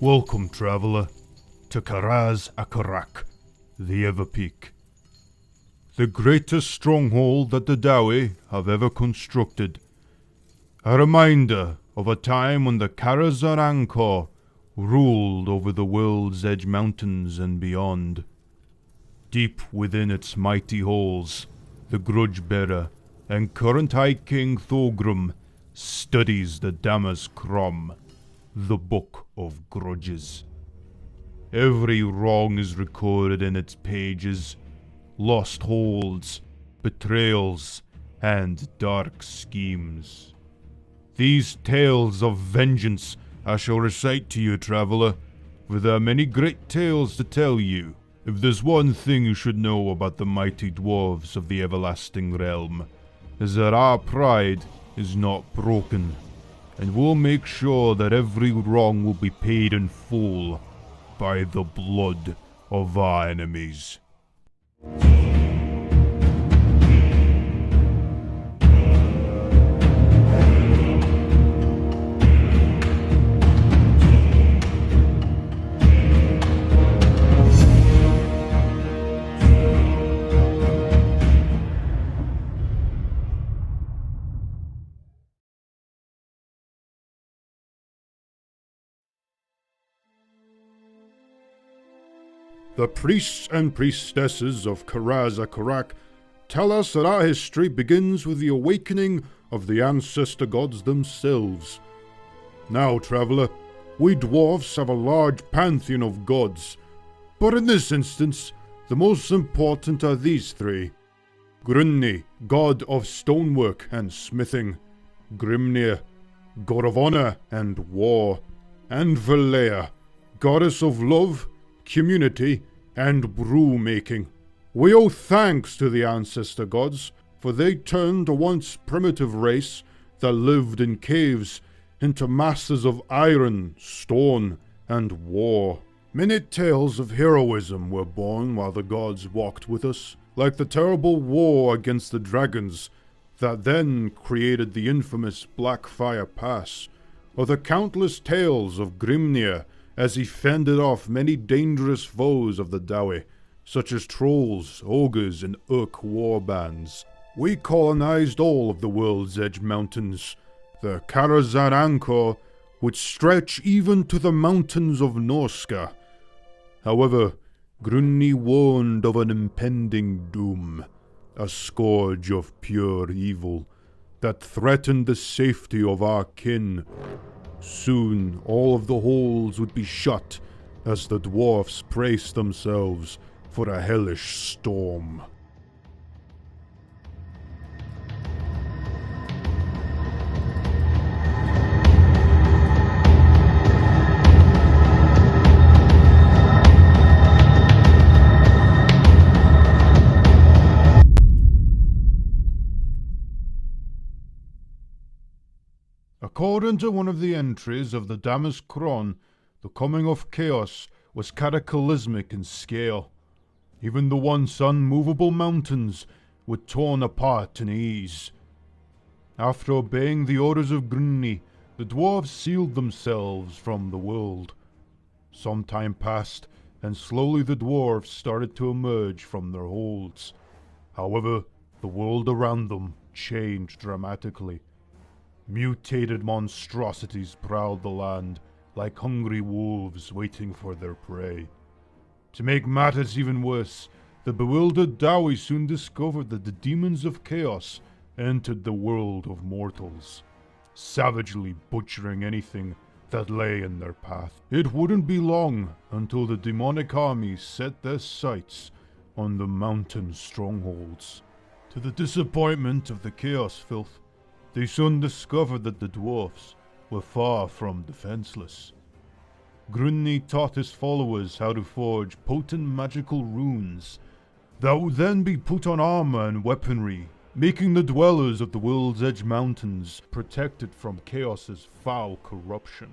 Welcome, traveler, to Akarak, the Everpeak. The greatest stronghold that the Dawi have ever constructed. A reminder of a time when the Angkor ruled over the world's edge mountains and beyond. Deep within its mighty halls, the Grudge-bearer and current High King Thorgrim studies the Damas Krom, the Book of Grudges. Every wrong is recorded in its pages, lost holds, betrayals, and dark schemes. These tales of vengeance I shall recite to you, traveller, for there are many great tales to tell you. If there's one thing you should know about the mighty dwarves of the everlasting realm, is that our pride is not broken, and we'll make sure that every wrong will be paid in full by the blood of our enemies. The priests and priestesses of Akarak tell us that our history begins with the awakening of the ancestor gods themselves. Now, traveller, we dwarfs have a large pantheon of gods, but in this instance, the most important are these three. Grunni, god of stonework and smithing. Grimnir, god of honor and war. And Velea, goddess of love, community, and brew-making. We owe thanks to the ancestor gods, for they turned a once primitive race that lived in caves into masters of iron, stone, and war. Many tales of heroism were born while the gods walked with us, like the terrible war against the dragons that then created the infamous Blackfire Pass, or the countless tales of Grimnir as he fended off many dangerous foes of the Dawi, such as trolls, ogres, and Urk warbands. We colonized all of the world's edge mountains, the Angkor, which stretch even to the mountains of Norska. However, Grunni warned of an impending doom, a scourge of pure evil, that threatened the safety of our kin. Soon, all of the holes would be shut as the dwarfs braced themselves for a hellish storm. According to one of the entries of the Damas Kron, the coming of chaos was cataclysmic in scale. Even the once unmovable mountains were torn apart in ease. After obeying the orders of Grunni, the dwarves sealed themselves from the world. Some time passed, and slowly the dwarves started to emerge from their holds. However, the world around them changed dramatically. Mutated monstrosities prowled the land, like hungry wolves waiting for their prey. To make matters even worse, the bewildered Dawi soon discovered that the demons of chaos entered the world of mortals, savagely butchering anything that lay in their path. It wouldn't be long until the demonic armies set their sights on the mountain strongholds. To the disappointment of the chaos filth, they soon discovered that the dwarfs were far from defenseless. Grunni taught his followers how to forge potent magical runes that would then be put on armor and weaponry, making the dwellers of the world's edge mountains protected from chaos's foul corruption.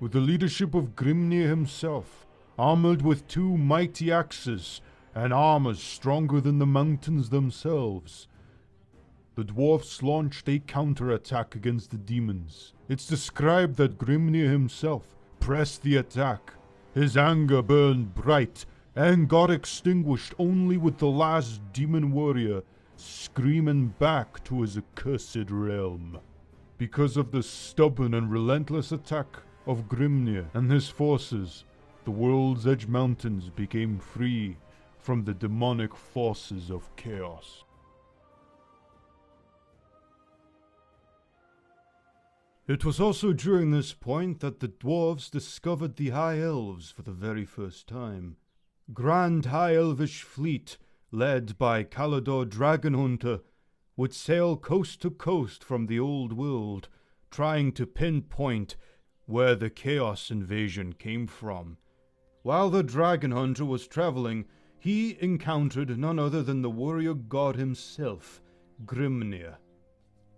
With the leadership of Grimnir himself, armored with two mighty axes and armors stronger than the mountains themselves, the dwarfs launched a counterattack against the demons. It's described that Grimnir himself pressed the attack. His anger burned bright and got extinguished only with the last demon warrior screaming back to his accursed realm. Because of the stubborn and relentless attack of Grimnir and his forces, the World's Edge Mountains became free from the demonic forces of chaos. It was also during this point that the dwarves discovered the High Elves for the very first time. Grand High Elvish fleet, led by Calador Dragonhunter, would sail coast to coast from the old world, trying to pinpoint where the Chaos invasion came from. While the Dragonhunter was traveling, he encountered none other than the warrior god himself, Grimnir.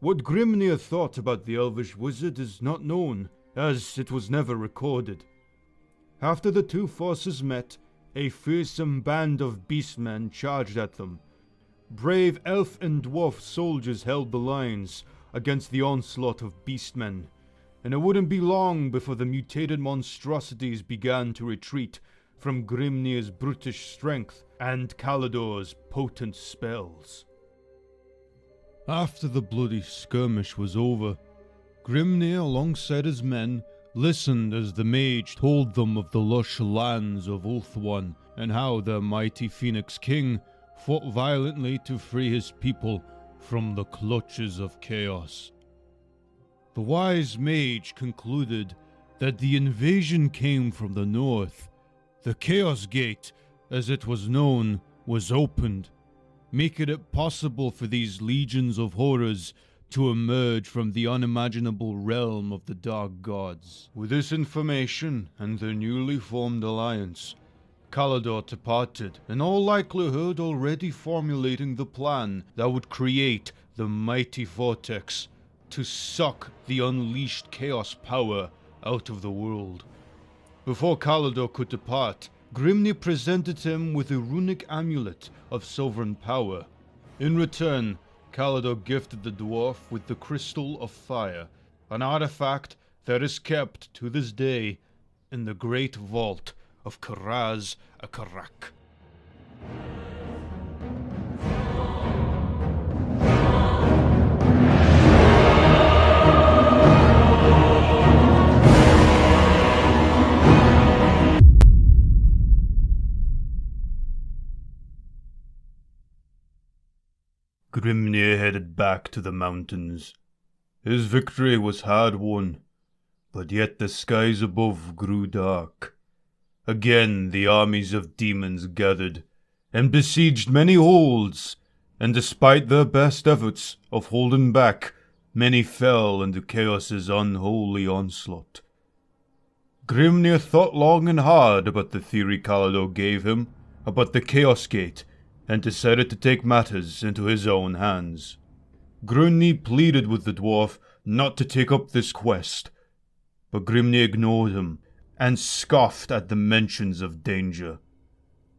What Grimnir thought about the elvish wizard is not known, as it was never recorded. After the two forces met, a fearsome band of beastmen charged at them. Brave elf and dwarf soldiers held the lines against the onslaught of beastmen, and it wouldn't be long before the mutated monstrosities began to retreat from Grimnir's brutish strength and Calador's potent spells. After the bloody skirmish was over, Grimnir, alongside his men, listened as the mage told them of the lush lands of Ulthuan and how their mighty Phoenix King fought violently to free his people from the clutches of chaos. The wise mage concluded that the invasion came from the north. The Chaos Gate, as it was known, was opened, making it possible for these legions of horrors to emerge from the unimaginable realm of the dark gods. With this information and their newly formed alliance, Calador departed, in all likelihood already formulating the plan that would create the mighty vortex to suck the unleashed chaos power out of the world. Before Calador could depart, Grimnir presented him with a runic amulet of sovereign power. In return, Calador gifted the dwarf with the Crystal of Fire, an artifact that is kept to this day in the great vault of Karaz-Akarak. Grimnir headed back to the mountains. His victory was hard won, but yet the skies above grew dark. Again the armies of demons gathered, and besieged many holds, and despite their best efforts of holding back, many fell into Chaos's unholy onslaught. Grimnir thought long and hard about the theory Calador gave him about the Chaos Gate, and decided to take matters into his own hands. Grimnir pleaded with the dwarf not to take up this quest, but Grimnir ignored him and scoffed at the mentions of danger.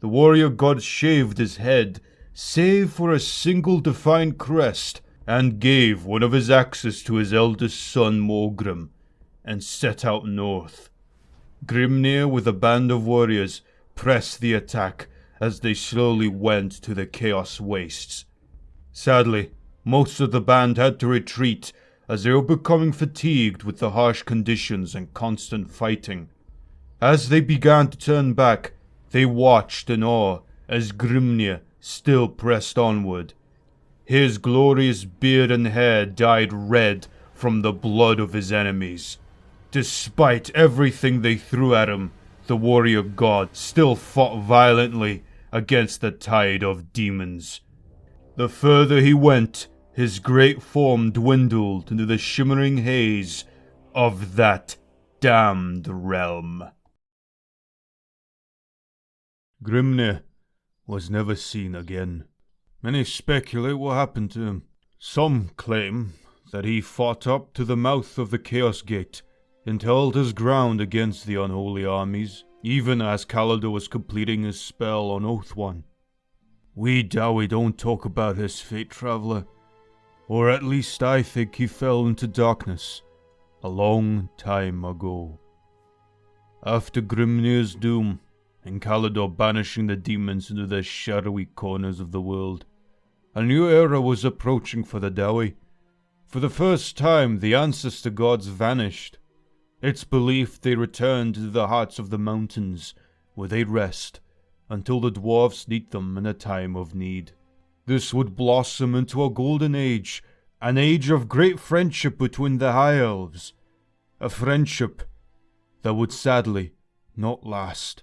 The warrior god shaved his head, save for a single defined crest, and gave one of his axes to his eldest son Morgrim, and set out north. Grimnir, with a band of warriors, pressed the attack as they slowly went to the Chaos Wastes. Sadly, most of the band had to retreat as they were becoming fatigued with the harsh conditions and constant fighting. As they began to turn back, they watched in awe as Grimnir still pressed onward. His glorious beard and hair dyed red from the blood of his enemies. Despite everything they threw at him, the warrior god still fought violently against the tide of demons. The further he went, his great form dwindled into the shimmering haze of that damned realm. Grimnir was never seen again. Many speculate what happened to him. Some claim that he fought up to the mouth of the Chaos Gate and held his ground against the unholy armies, even as Calador was completing his spell on Ulthuan. We Dawi don't talk about his fate, traveler, or at least I think he fell into darkness a long time ago. After Grimnir's doom, and Kalador banishing the demons into the shadowy corners of the world, a new era was approaching for the Dawi. For the first time, the ancestor gods vanished. It's believed they returned to the hearts of the mountains, where they rest, until the dwarfs need them in a time of need. This would blossom into a golden age, an age of great friendship between the High Elves. A friendship that would sadly not last.